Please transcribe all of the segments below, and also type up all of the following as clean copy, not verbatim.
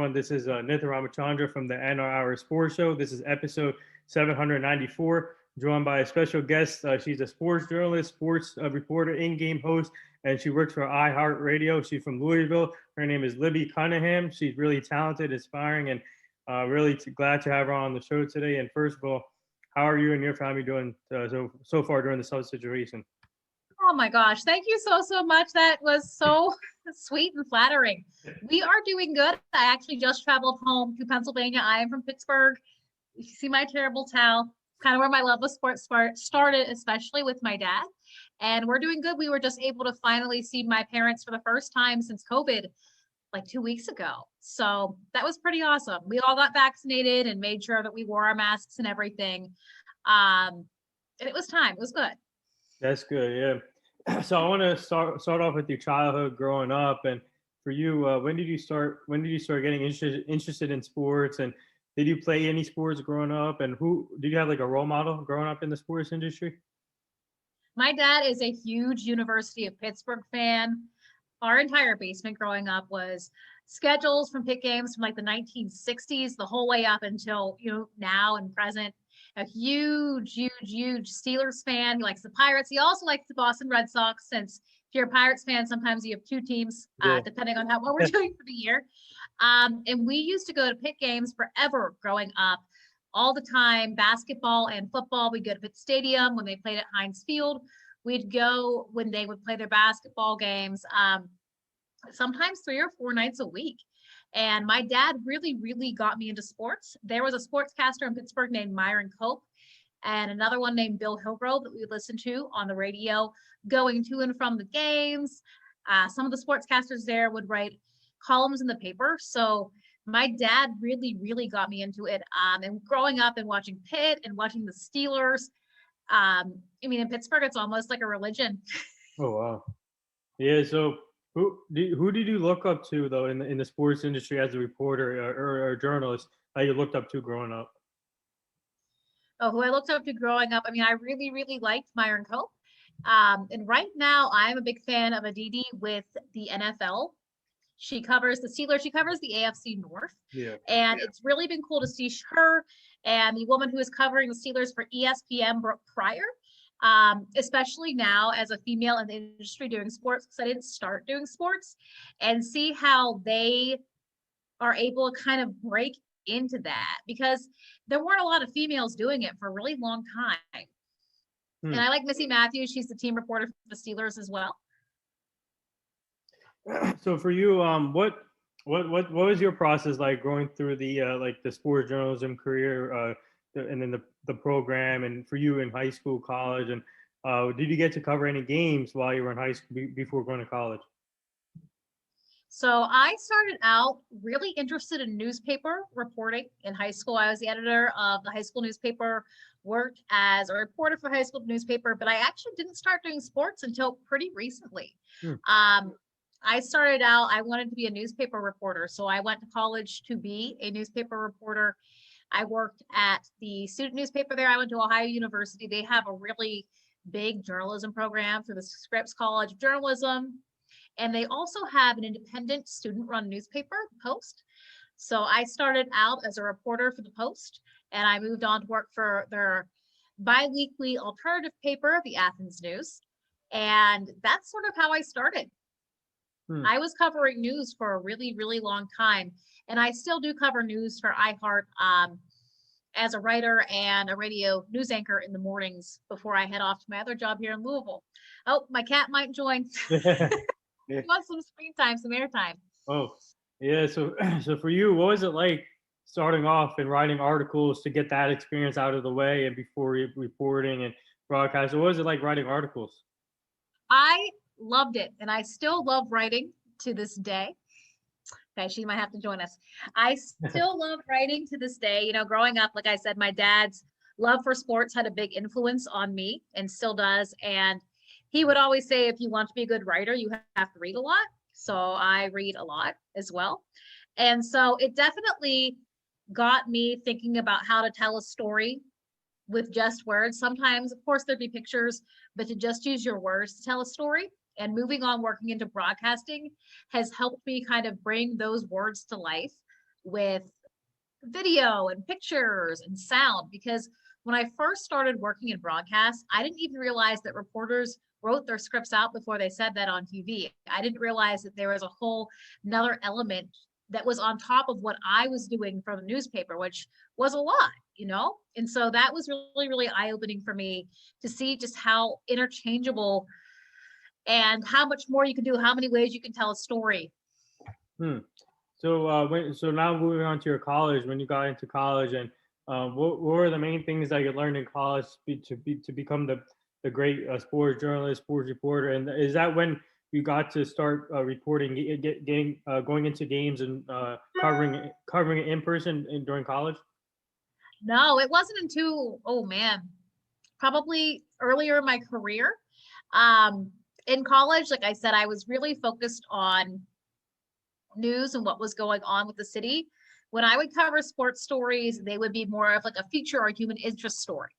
everyone. This is Nitha Ramachandra from the NR Hour Sports Show. This is episode 794, joined by a special guest. She's a sports journalist, sports reporter, in-game host, and she works for iHeartRadio. She's from Louisville. Her name is Libby Cunningham. She's really talented, inspiring, and really glad to have her on the show today. And first of all, how are you and your family doing so far during this whole situation? Oh my gosh, thank you so much. That was so sweet and flattering. We are doing good. I actually just traveled home to Pennsylvania. I am from Pittsburgh. You see my terrible towel, kind of where my love of sports started, especially with my dad. And we're doing good. We were just able to finally see my parents for the first time since COVID, like 2 weeks ago. So that was pretty awesome. We all got vaccinated and made sure that we wore our masks and everything. And it was time. It was good. That's good, yeah. So I want to start off with your childhood growing up, and for you, when did you start getting interested in sports, and did you play any sports growing up, and who did you have like a role model growing up in the sports industry? My dad is a huge University of Pittsburgh fan. Our entire basement growing up was schedules from pit games from like the 1960s, the whole way up until now and present. A huge Steelers fan. He likes the Pirates. He also likes the Boston Red Sox, since if you're a Pirates fan, sometimes you have two teams, depending on what we're doing for the year. And we used to go to pit games forever growing up, all the time, basketball and football. We'd go to Pitt Stadium when they played at Heinz Field. We'd go when they would play their basketball games, sometimes 3 or 4 nights a week. And my dad really got me into sports. There was a sportscaster in Pittsburgh named Myron Cope, and another one named Bill Hillgrove that we would listen to on the radio going to and from the games. Some of the sportscasters there would write columns in the paper. So my dad really got me into it. And growing up and watching Pitt and watching the Steelers, in Pittsburgh, it's almost like a religion. Oh, wow. Yeah. So who did you look up to, though, in the sports industry as a reporter or a journalist that you looked up to growing up? Oh, who I looked up to growing up? I really liked Myron Cope. And right now, I'm a big fan of Aditi with the NFL. She covers the Steelers. She covers the AFC North. Yeah. And it's really been cool to see her and the woman who is covering the Steelers for ESPN, Brooke Pryor. Especially now as a female in the industry doing sports, because I didn't start doing sports, and see how they are able to kind of break into that, because there weren't a lot of females doing it for a really long time. And I like Missy Matthews. She's the team reporter for the Steelers as well. So for you, what was your process like going through the sports journalism career, and then the program, and for you in high school, college, and did you get to cover any games while you were in high school before going to college? So I started out really interested in newspaper reporting in high school. I was the editor of the high school newspaper, worked as a reporter for high school newspaper, but I actually didn't start doing sports until pretty recently. I started out, I wanted to be a newspaper reporter. So I went to college to be a newspaper reporter. I worked at the student newspaper there. I went to Ohio University. They have a really big journalism program through the Scripps College of Journalism. And they also have an independent student-run newspaper, Post. So I started out as a reporter for the Post, and I moved on to work for their bi-weekly alternative paper, the Athens News. And that's sort of how I started. I was covering news for a really long time, and I still do cover news for iHeart as a writer and a radio news anchor in the mornings before I head off to my other job here in Louisville. Oh, my cat might join. He wants some screen time, some airtime. Oh, yeah. So for you, what was it like starting off and writing articles to get that experience out of the way, and before reporting and broadcasting? What was it like writing articles? I loved it, and I still love writing to this day. Okay, she might have to join us. I still love writing to this day. Growing up, like I said, my dad's love for sports had a big influence on me and still does. And he would always say, if you want to be a good writer, you have to read a lot. So I read a lot as well. And so it definitely got me thinking about how to tell a story with just words. Sometimes, of course, there'd be pictures, but to just use your words to tell a story. And moving on, working into broadcasting has helped me kind of bring those words to life with video and pictures and sound, because when I first started working in broadcast, I didn't even realize that reporters wrote their scripts out before they said that on TV. I didn't realize that there was a whole another element that was on top of what I was doing for the newspaper, which was a lot, you know? And so that was really, really eye-opening for me to see just how interchangeable and how much more you can do, how many ways you can tell a story. So now moving on to your college, when you got into college, and what were the main things that you learned in college to become the great sports journalist, sports reporter? And is that when you got to start reporting, going into games and covering it in person during college? No, it wasn't until, oh man, probably earlier in my career. In college, like I said, I was really focused on news and what was going on with the city. When I would cover sports stories, they would be more of like a feature or human interest story.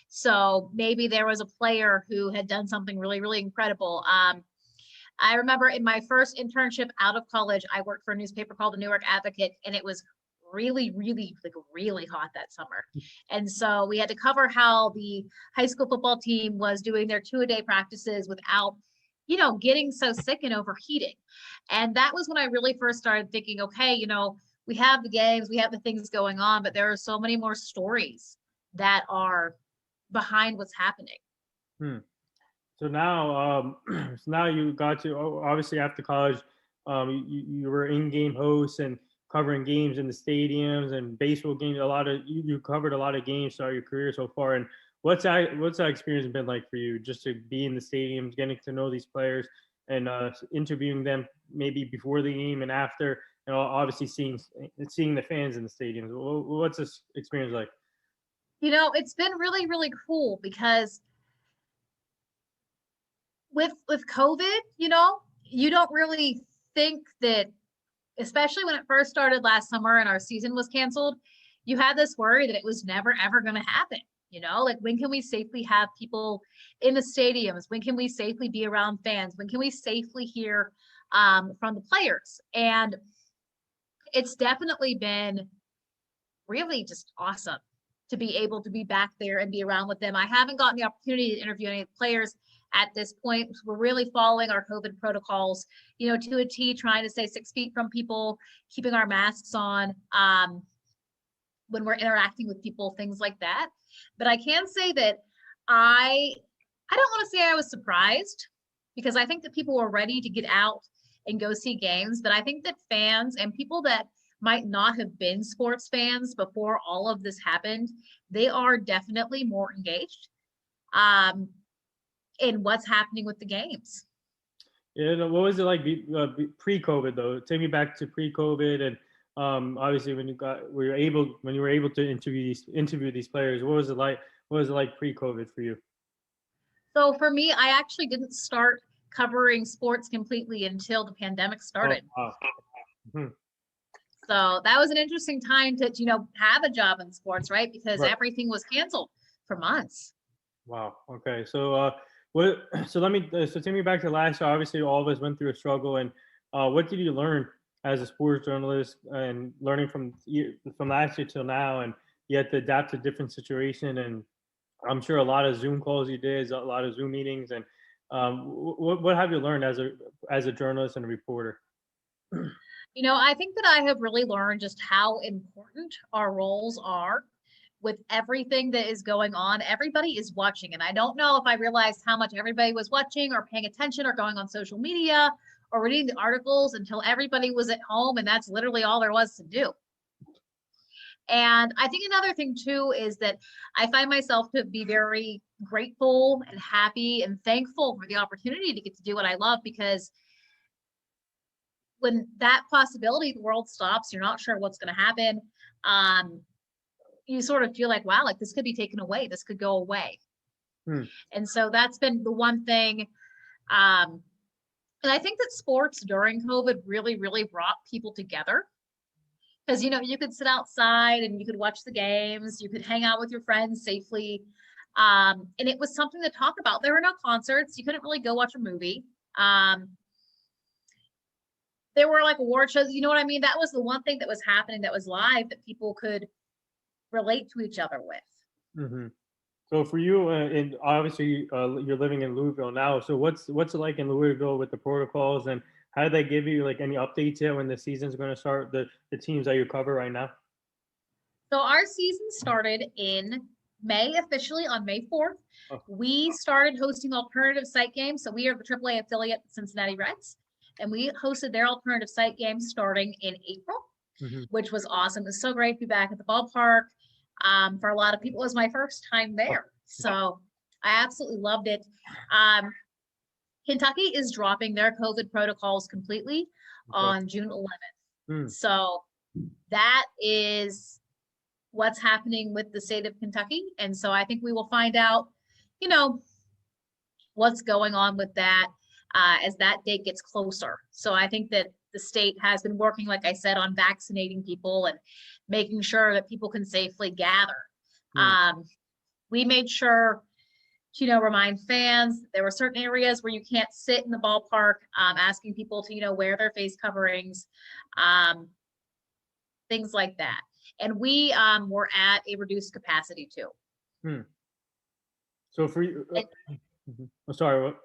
So maybe there was a player who had done something really, really incredible. I remember in my first internship out of college, I worked for a newspaper called the New York Advocate, and it was really, really, like really hot that summer. And so we had to cover how the high school football team was doing their 2-a-day practices without, you know, getting so sick and overheating. And that was when I really first started thinking, okay, you know, we have the games, we have the things going on, but there are so many more stories that are behind what's happening. So now, so now you got to obviously after college, you were in-game host and covering games in the stadiums and baseball games. You covered a lot of games throughout your career so far. And what's that experience been like for you, just to be in the stadiums, getting to know these players, and interviewing them maybe before the game and after, and obviously seeing the fans in the stadiums. What's this experience like? You know, it's been really, really cool because with COVID, you know, you don't really think that, especially when it first started last summer and our season was canceled, you had this worry that it was never ever going to happen. You know, like when can we safely have people in the stadiums? When can we safely be around fans? When can we safely hear from the players? And it's definitely been really just awesome to be able to be back there and be around with them. I haven't gotten the opportunity to interview any players at this point. We're really following our COVID protocols, you know, to a T, trying to stay 6 feet from people, keeping our masks on when we're interacting with people, things like that. But I can say that I don't want to say I was surprised, because I think that people were ready to get out and go see games. But I think that fans and people that might not have been sports fans before all of this happened, they are definitely more engaged in what's happening with the games. Yeah, what was it like pre-COVID though? Take me back to pre-COVID, and obviously when you were able to interview these players. What was it like? What was it like pre-COVID for you? So for me, I actually didn't start covering sports completely until the pandemic started. Oh, wow. So that was an interesting time to, you know, have a job in sports, right? Because Right. everything was canceled for months. Wow. Okay. So so take me back to last year. Obviously, all of us went through a struggle, and what did you learn as a sports journalist, and learning from last year till now, and you had to adapt to different situation, and I'm sure a lot of Zoom calls you did, a lot of Zoom meetings, and what have you learned as a journalist and a reporter? You know, I think that I have really learned just how important our roles are with everything that is going on. Everybody is watching. And I don't know if I realized how much everybody was watching or paying attention or going on social media or reading the articles until everybody was at home. And that's literally all there was to do. And I think another thing too is that I find myself to be very grateful and happy and thankful for the opportunity to get to do what I love, because when that possibility, the world stops, you're not sure what's going to happen. You sort of feel like, wow, like this could be taken away. This could go away. And so that's been the one thing. And I think that sports during COVID really, really brought people together. Because, you know, you could sit outside and you could watch the games, you could hang out with your friends safely. And it was something to talk about. There were no concerts. You couldn't really go watch a movie. there were like award shows, you know what I mean? That was the one thing that was happening that was live that people could relate to each other with. Mm-hmm. So for you, and obviously you're living in Louisville now. So what's it like in Louisville with the protocols, and how do they give you like any updates yet when the season's going to start? The teams that you cover right now. So our season started in May, officially on May 4th. Oh. We started hosting alternative site games. So we are the AAA affiliate Cincinnati Reds, and we hosted their alternative site games starting in April, which was awesome. It was so great to be back at the ballpark. For a lot of people, it was my first time there. So I absolutely loved it. Kentucky is dropping their COVID protocols completely on June 11th. So that is what's happening with the state of Kentucky. And so I think we will find out, you know, what's going on with that as that date gets closer. So I think that the state has been working, like I said, on vaccinating people and making sure that people can safely gather. We made sure to, remind fans that there were certain areas where you can't sit in the ballpark, asking people to, wear their face coverings, things like that. And we were at a reduced capacity too. So for you, I'm sorry, what?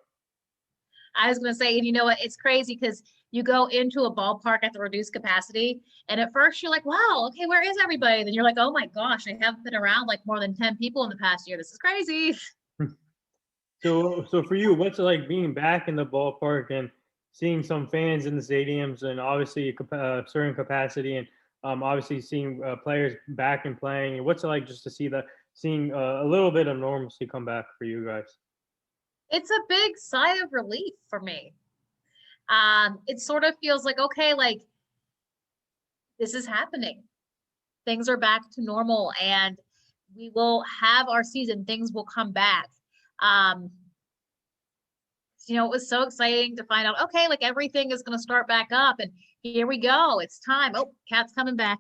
I was going to say, and you know what? It's crazy because you go into a ballpark at the reduced capacity, and at first you're like, wow, okay, where is everybody? Then you're like, oh my gosh, I haven't been around like more than 10 people in the past year. This is crazy. So for you, what's it like being back in the ballpark and seeing some fans in the stadiums, and obviously a certain capacity, and obviously seeing players back and playing? What's it like just to seeing a little bit of normalcy come back for you guys? It's a big sigh of relief for me. It sort of feels like, okay, like this is happening. Things are back to normal and we will have our season. Things will come back. It was so exciting to find out, okay, like everything is going to start back up and here we go. It's time. Oh, Kat's coming back.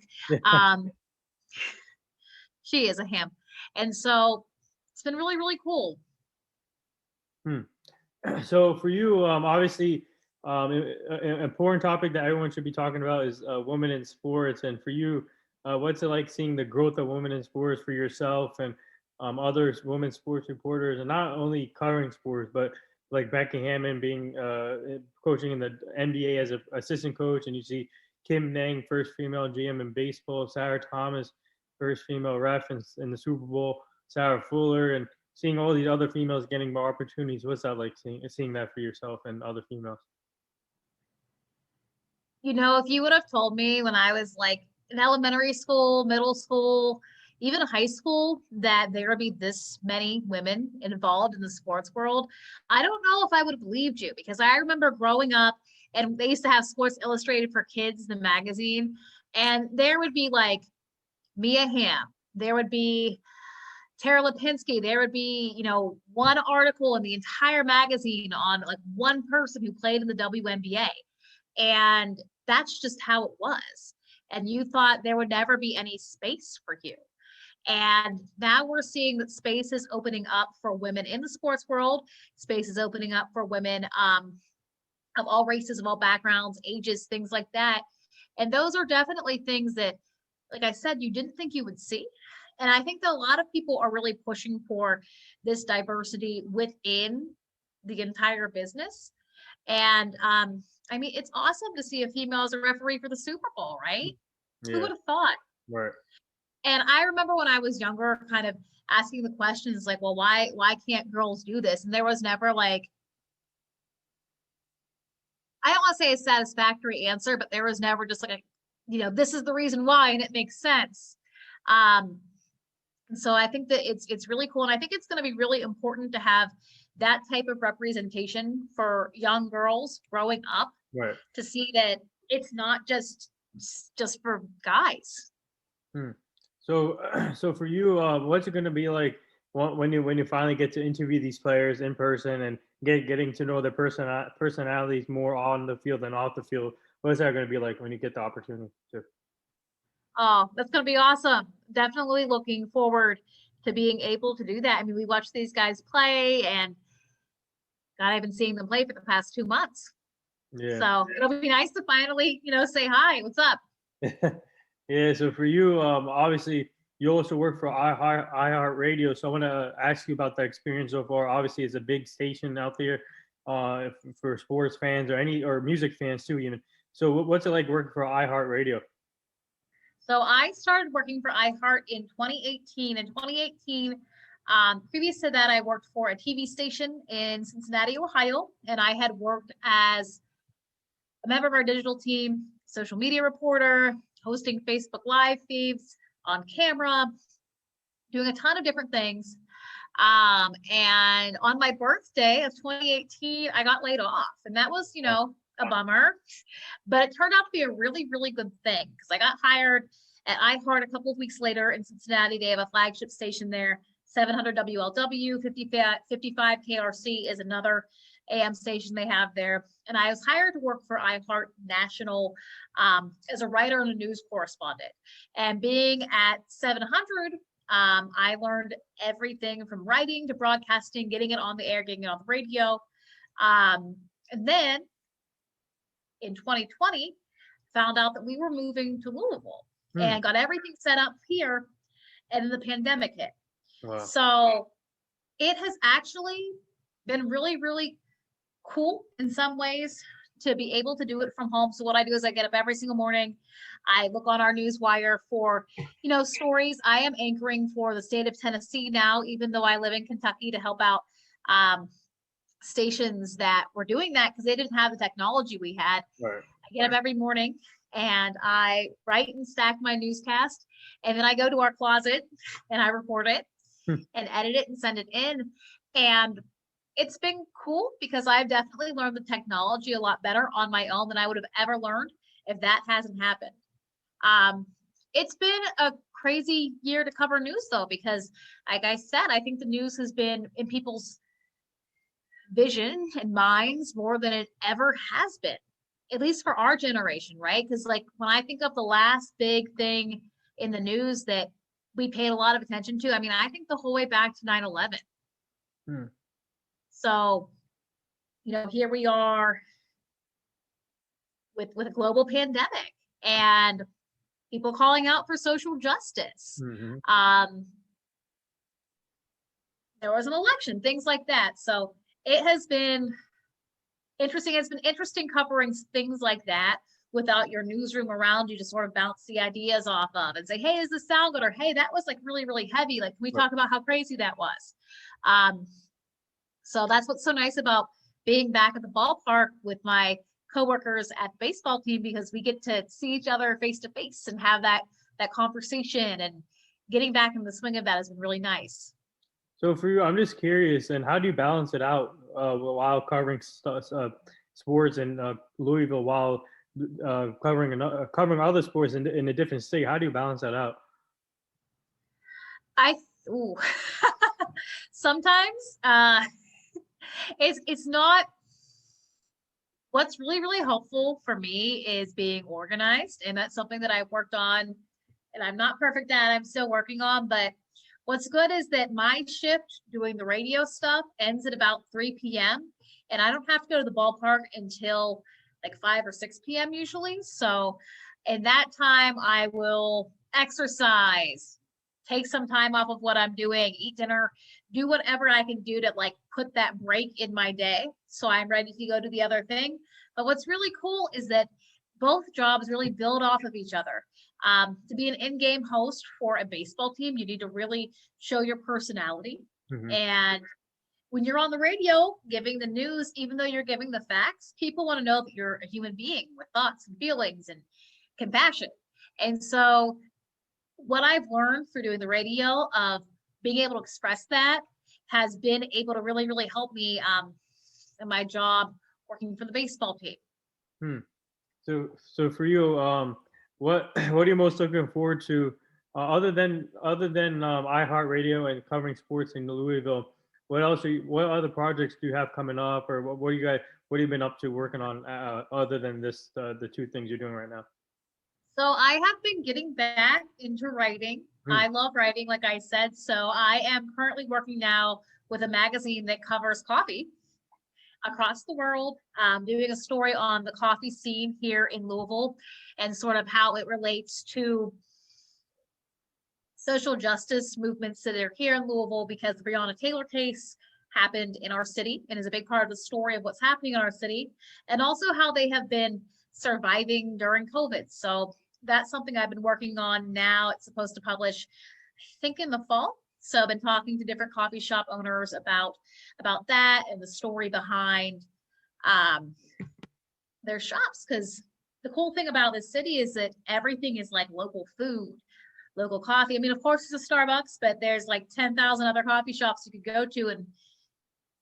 She is a ham. And so it's been really, really cool. So for you, obviously, an important topic that everyone should be talking about is women in sports. And for you, what's it like seeing the growth of women in sports for yourself and other women sports reporters, and not only covering sports, but like Becky Hammond being coaching in the NBA as an assistant coach, and you see Kim Nang, first female GM in baseball, Sarah Thomas, first female ref in the Super Bowl, Sarah Fuller, and seeing all these other females getting more opportunities. What's that like seeing that for yourself and other females? If you would have told me when I was like in elementary school, middle school, even high school, that there would be this many women involved in the sports world, I don't know if I would have believed you, because I remember growing up and they used to have Sports Illustrated for Kids, the magazine, and there would be like Mia Hamm, there would be Tara Lipinski, there would be, one article in the entire magazine on like one person who played in the WNBA. And that's just how it was. And you thought there would never be any space for you. And now we're seeing that space is opening up for women in the sports world. Space is opening up for women of all races, of all backgrounds, ages, things like that. And those are definitely things that, like I said, you didn't think you would see. And I think that a lot of people are really pushing for this diversity within the entire business. And it's awesome to see a female as a referee for the Super Bowl, right? Yeah. Who would have thought? Right. And I remember when I was younger, kind of asking the questions like, well, why can't girls do this? And there was never like, I don't want to say a satisfactory answer, but there was never just like this is the reason why, and it makes sense. So I think that it's really cool. And I think it's going to be really important to have that type of representation for young girls growing up, right, to see that it's not just for guys. So for you, what's it going to be like when you finally get to interview these players in person and getting to know their personalities more on the field than off the field? What is that going to be like when you get the opportunity to? Oh, that's going to be awesome. Definitely looking forward to being able to do that. I mean, we watch these guys play, and God, I've been seeing them play for the past 2 months. Yeah. So it'll be nice to finally, say hi. What's up? Yeah. So for you, obviously, you also work for iHeartRadio. So I want to ask you about the experience so far. Obviously, it's a big station out there for sports fans or music fans too. So what's it like working for iHeartRadio? So I started working for iHeart in 2018. In 2018, previous to that, I worked for a TV station in Cincinnati, Ohio, and I had worked as a member of our digital team, social media reporter, hosting Facebook Live feeds, on camera, doing a ton of different things. And on my birthday of 2018, I got laid off, and that was, a bummer, but it turned out to be a really, really good thing because I got hired at iHeart a couple of weeks later in Cincinnati. They have a flagship station there, 700 WLW, 55 KRC is another AM station they have there. And I was hired to work for iHeart National as a writer and a news correspondent. And being at 700, I learned everything from writing to broadcasting, getting it on the air, getting it on the radio. And then in 2020, found out that we were moving to Louisville and got everything set up here, and then the pandemic hit. Wow. So it has actually been really, really cool in some ways to be able to do it from home. So what I do is I get up every single morning. I look on our news wire for, stories. I am anchoring for the state of Tennessee now, even though I live in Kentucky, to help out stations that were doing that because they didn't have the technology we had. Right. I get up every morning and I write and stack my newscast, and then I go to our closet and I record it and edit it and send it in. And it's been cool because I've definitely learned the technology a lot better on my own than I would have ever learned if that hasn't happened. It's been a crazy year to cover news though, because like I said, I think the news has been in people's vision and minds more than it ever has been, at least for our generation, right? Because like when I think of the last big thing in the news that we paid a lot of attention to, I think the whole way back to 9/11. So, here we are with a global pandemic and people calling out for social justice. There was an election, things like that. So it has been interesting. It's been interesting covering things like that without your newsroom around you to sort of bounce the ideas off of and say, hey, does this sound good? Or, hey, that was like really, really heavy. Like, can we talk about how crazy that was? So that's what's so nice about being back at the ballpark with my coworkers at the baseball team, because we get to see each other face to face and have that conversation, and getting back in the swing of that has been really nice. So for you, I'm just curious, and how do you balance it out while covering sports in Louisville while covering other sports in a different state? How do you balance that out? Sometimes it's not. What's really, really helpful for me is being organized, and that's something that I've worked on, and I'm not perfect at. I'm still working on, but what's good is that my shift doing the radio stuff ends at about 3 p.m. and I don't have to go to the ballpark until like 5 or 6 p.m. usually. So in that time, I will exercise, take some time off of what I'm doing, eat dinner, do whatever I can do to like put that break in my day so I'm ready to go to the other thing. But what's really cool is that both jobs really build off of each other. To be an in-game host for a baseball team, you need to really show your personality. And when you're on the radio giving the news, even though you're giving the facts, people want to know that you're a human being with thoughts and feelings and compassion. And so what I've learned through doing the radio of being able to express that has been able to really, really help me in my job working for the baseball team. So for you, what are you most looking forward to other than iHeartRadio and covering sports in Louisville? What other projects do you have coming up, or what have you been up to working on other than this the two things you're doing right now? So I have been getting back into writing. I love writing, like I said. So I am currently working now with a magazine that covers coffee. across the world, doing a story on the coffee scene here in Louisville and sort of how it relates to social justice movements that are here in Louisville, because the Breonna Taylor case happened in our city and is a big part of the story of what's happening in our city, and also how they have been surviving during COVID. So that's something I've been working on now. It's supposed to publish, I think, in the fall. So I've been talking to different coffee shop owners about that and the story behind their shops. Because the cool thing about this city is that everything is like local food, local coffee. I mean, of course, it's a Starbucks, but there's like 10,000 other coffee shops you could go to, and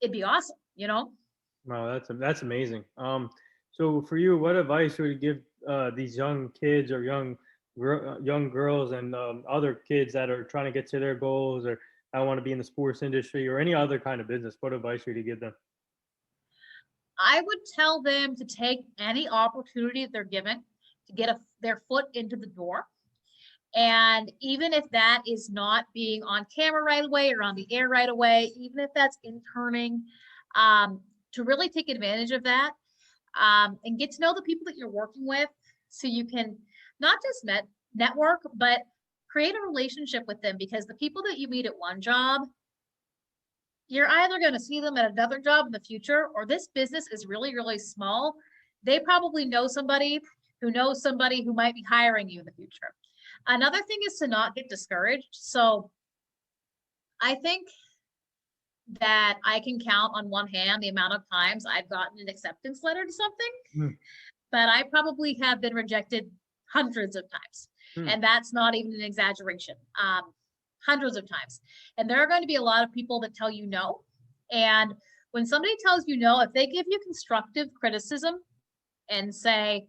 it'd be awesome, you know? Wow, that's amazing. So for you, what advice would you give these young kids or young girls and other kids that are trying to get to their goals, or I want to be in the sports industry or any other kind of business? What advice would you give them? I would tell them to take any opportunity that they're given to get their foot into the door. And even if that is not being on camera right away or on the air right away, even if that's interning, to really take advantage of that, and get to know the people that you're working with, so you can not just network, but create a relationship with them. Because the people that you meet at one job, you're either going to see them at another job in the future, or this business is really, really small. They probably know somebody who knows somebody who might be hiring you in the future. Another thing is to not get discouraged. So I think that I can count on one hand the amount of times I've gotten an acceptance letter to something, but I probably have been rejected hundreds of times. And that's not even an exaggeration. Hundreds of times. And there are going to be a lot of people that tell you no. And when somebody tells you no, if they give you constructive criticism and say,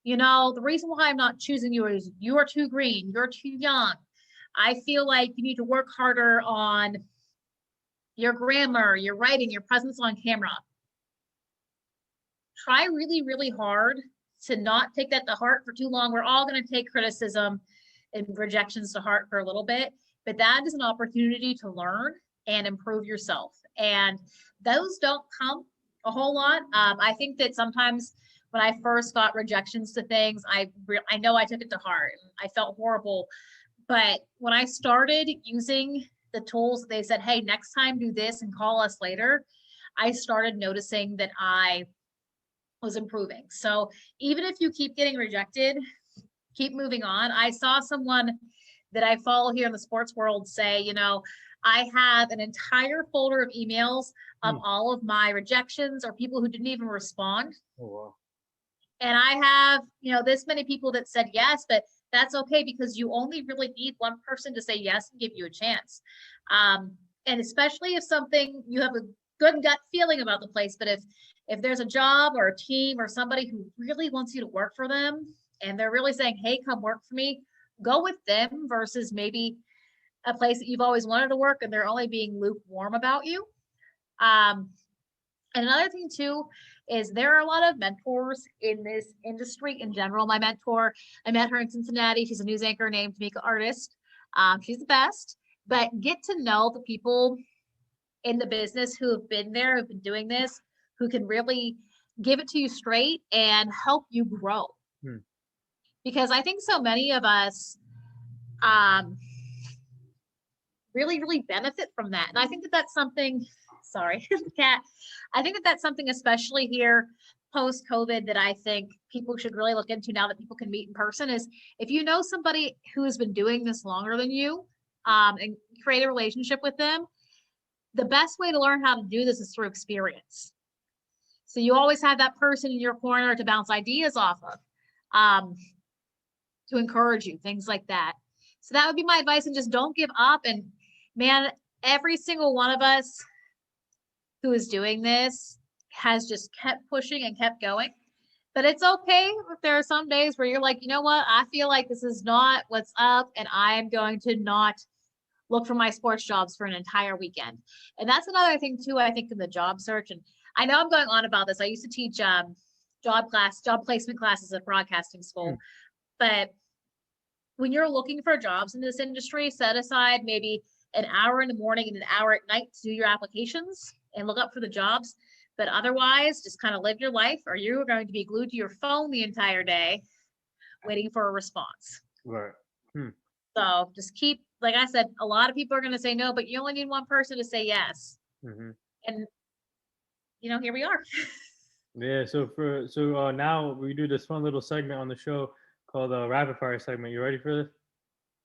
you know, the reason why I'm not choosing you is you are too green, you're too young, I feel like you need to work harder on your grammar, your writing, your presence on camera. Try really, really hard to not take that to heart for too long. We're all going to take criticism and rejections to heart for a little bit, but that is an opportunity to learn and improve yourself. And those don't come a whole lot. I think that sometimes when I first got rejections to things, I know I took it to heart and I felt horrible. But when I started using the tools, they said, hey, next time do this and call us later, I started noticing that I was improving. So even if you keep getting rejected, keep moving on. I saw someone that I follow here in the sports world say, you know, I have an entire folder of emails of all of my rejections or people who didn't even respond. Oh, wow. And I have, you know, this many people that said yes, but that's okay, because you only really need one person to say yes and give you a chance. And especially if something, you have a good gut feeling about the place, but if there's a job or a team or somebody who really wants you to work for them and they're really saying, hey, come work for me, go with them versus maybe a place that you've always wanted to work and they're only being lukewarm about you. And another thing too is there are a lot of mentors in this industry in general. My mentor, I met her in Cincinnati. She's a news anchor named Tamika Artist. She's the best, but get to know the people in the business who have been there, who've been doing this, who can really give it to you straight and help you grow. Because I think so many of us really, really benefit from that. And I think that that's something, sorry, cat. I think that that's something, especially here post-COVID, that I think people should really look into now that people can meet in person, is if you know somebody who has been doing this longer than you, and create a relationship with them, the best way to learn how to do this is through experience. So you always have that person in your corner to bounce ideas off of, to encourage you, things like that. So that would be my advice, and just don't give up. And man, every single one of us who is doing this has just kept pushing and kept going. But it's okay if there are some days where you're like, you know what, I feel like this is not what's up, and I'm going to not look for my sports jobs for an entire weekend. And that's another thing too, I think, in the job search. And I know I'm going on about this. I used to teach job placement classes at broadcasting school. But when you're looking for jobs in this industry, set aside maybe an hour in the morning and an hour at night to do your applications and look up for the jobs. But otherwise, just kind of live your life, or you're going to be glued to your phone the entire day waiting for a response. Right. So just keep, like I said, a lot of people are going to say no, but you only need one person to say yes. Mm-hmm. And, here we are. Yeah. So now we do this fun little segment on the show called the rapid fire segment. You ready for this?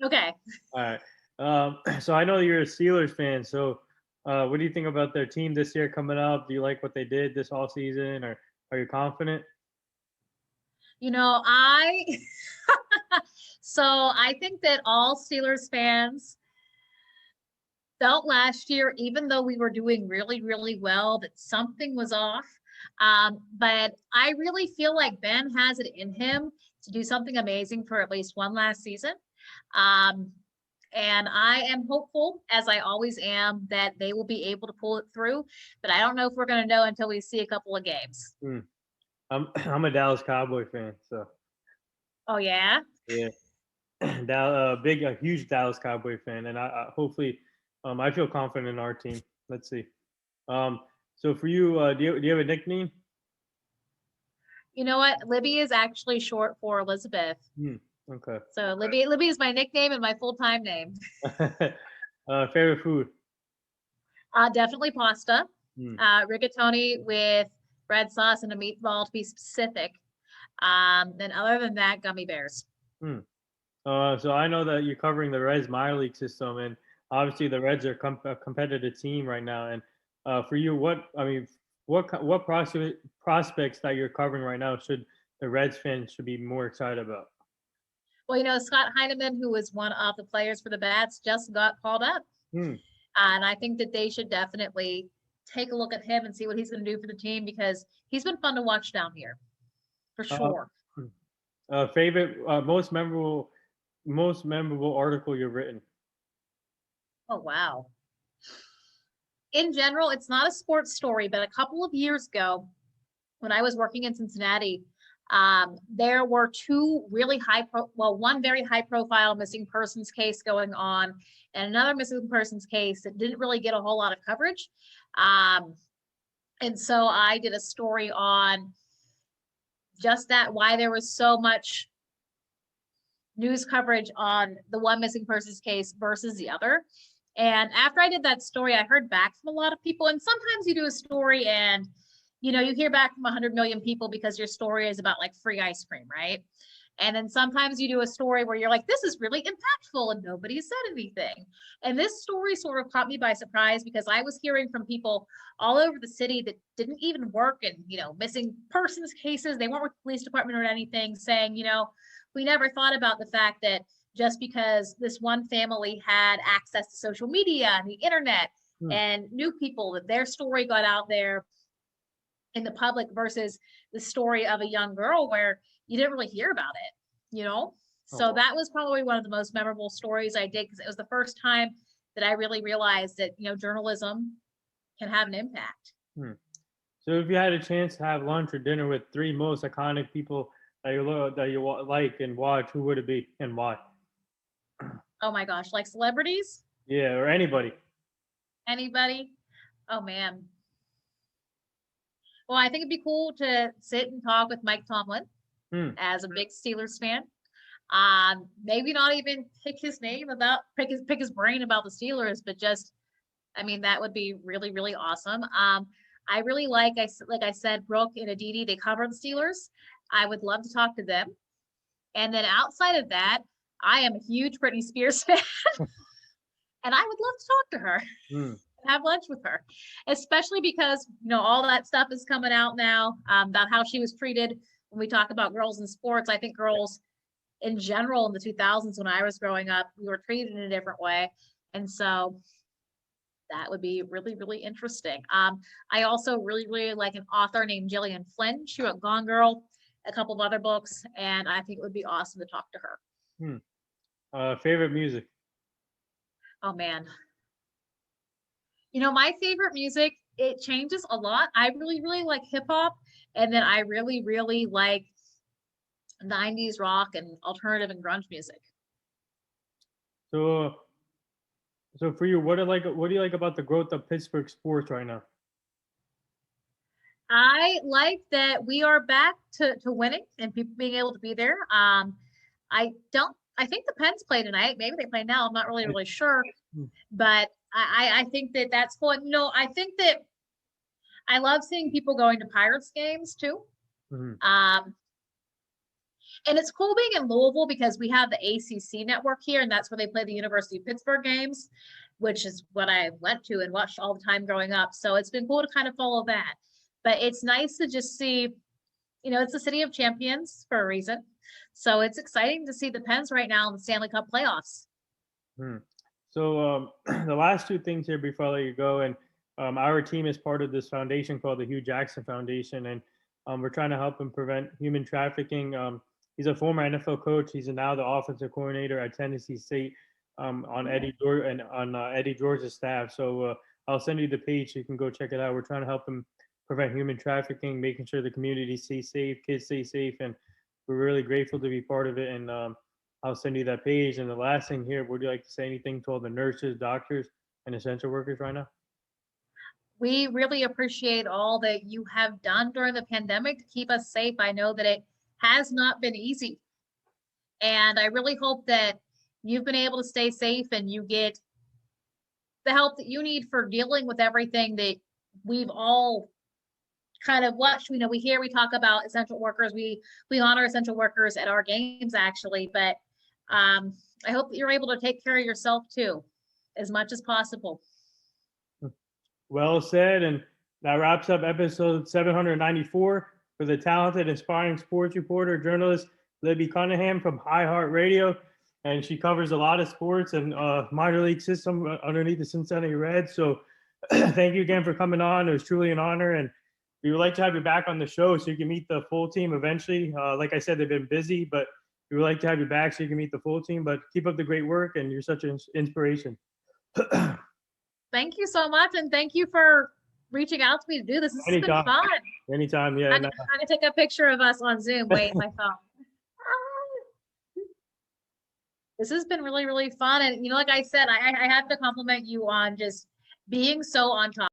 Okay. All right. So I know you're a Steelers fan. So what do you think about their team this year coming up? Do you like what they did this all season, or are you confident? I so I think that all Steelers fans felt last year, even though we were doing really, really well, that something was off. But I really feel like Ben has it in him to do something amazing for at least one last season. And I am hopeful, as I always am, that they will be able to pull it through. But I don't know if we're going to know until we see a couple of games. I'm a Dallas Cowboy fan, so Oh, yeah? yeah, a huge Dallas Cowboy fan, and I hopefully, I feel confident in our team. Let's see. So for you, do you have a nickname? You know what? Libby is actually short for Elizabeth. Okay. So Libby is my nickname and my full-time name. Favorite food? Definitely pasta. Hmm. Rigatoni with red sauce and a meatball to be specific. Then other than that, gummy bears. So I know that you're covering the Reds minor league system, and obviously the Reds are a competitive team right now. And for you, what prospects that you're covering right now should the Reds fans should be more excited about? Well, Scott Heineman, who was one of the players for the Bats, just got called up. And I think that they should definitely take a look at him and see what he's going to do for the team, because he's been fun to watch down here, for sure. Favorite, most memorable article you've written? Oh, wow. In general, it's not a sports story, but a couple of years ago, when I was working in Cincinnati, there were one very high profile missing persons case going on, and another missing persons case that didn't really get a whole lot of coverage. And so I did a story on just that, why there was so much news coverage on the one missing persons case versus the other. And after I did that story, I heard back from a lot of people. And sometimes you do a story and, you hear back from 100 million people because your story is about like free ice cream, right? And then sometimes you do a story where you're like, this is really impactful and nobody said anything. And this story sort of caught me by surprise, because I was hearing from people all over the city that didn't even work in, missing persons cases. They weren't with the police department or anything, saying, we never thought about the fact that just because this one family had access to social media and the internet and knew people, that their story got out there in the public, versus the story of a young girl where you didn't really hear about it. So that was probably one of the most memorable stories I did, because it was the first time that I really realized that, journalism can have an impact. So if you had a chance to have lunch or dinner with three most iconic people that you like and watch, who would it be and why? Oh my gosh, like celebrities? Yeah, or anybody. Anybody? Oh man. Well, I think it'd be cool to sit and talk with Mike Tomlin as a big Steelers fan. Maybe not even pick his brain about the Steelers, but just, that would be really, really awesome. I really like I said, Brooke and Aditi, they cover the Steelers. I would love to talk to them. And then outside of that, I am a huge Britney Spears fan, and I would love to talk to her and have lunch with her, especially because, all that stuff is coming out now about how she was treated. When we talk about girls in sports, I think girls in general in the 2000s, when I was growing up, we were treated in a different way. And so that would be really, really interesting. I also really, really like an author named Gillian Flynn. She wrote Gone Girl, a couple of other books, and I think it would be awesome to talk to her. Favorite music? Oh man. My favorite music, it changes a lot. I really, really like hip hop, and then I really, really like 90s rock and alternative and grunge music. So for you, what do you like about the growth of Pittsburgh sports right now? I like that we are back to winning and people being able to be there. I think the Pens play tonight. Maybe they play now. I'm not really sure. But I think that that's cool. You know, I think that I love seeing people going to Pirates games too. And it's cool being in Louisville because we have the ACC network here, and that's where they play the University of Pittsburgh games, which is what I went to and watched all the time growing up. So it's been cool to kind of follow that. But it's nice to just see, you know, it's the city of champions for a reason. So it's exciting to see the Pens right now in the Stanley Cup playoffs. So the last two things here before I let you go, and our team is part of this foundation called the Hugh Jackson Foundation, and we're trying to help him prevent human trafficking. He's a former NFL coach. He's now the offensive coordinator at Tennessee State on Eddie George's staff. So I'll send you the page so you can go check it out. We're trying to help him prevent human trafficking, making sure the community stays safe, kids stay safe, and we're really grateful to be part of it. And I'll send you that page. And the last thing here, would you like to say anything to all the nurses, doctors, and essential workers right now? We really appreciate all that you have done during the pandemic to keep us safe. I know that it has not been easy. And I really hope that you've been able to stay safe and you get the help that you need for dealing with everything that we've all kind of watched. You know, we talk about essential workers. We honor essential workers at our games actually, but I hope that you're able to take care of yourself too, as much as possible. Well said. And that wraps up episode 794 for the talented, inspiring sports reporter, journalist, Libby Cunningham from iHeartRadio. And she covers a lot of sports and minor league system underneath the Cincinnati Reds. So thank you again for coming on. It was truly an honor. And we would like to have you back on the show so you can meet the full team eventually. Like I said, they've been busy, but we would like to have you back so you can meet the full team. But keep up the great work, and you're such an inspiration. Thank you so much. And thank you for reaching out to me to do this. This has been fun. Anytime, yeah. I'm trying to take a picture of us on Zoom. Wait, my phone. This has been really fun. And, you know, like I said, I have to compliment you on just being so on top.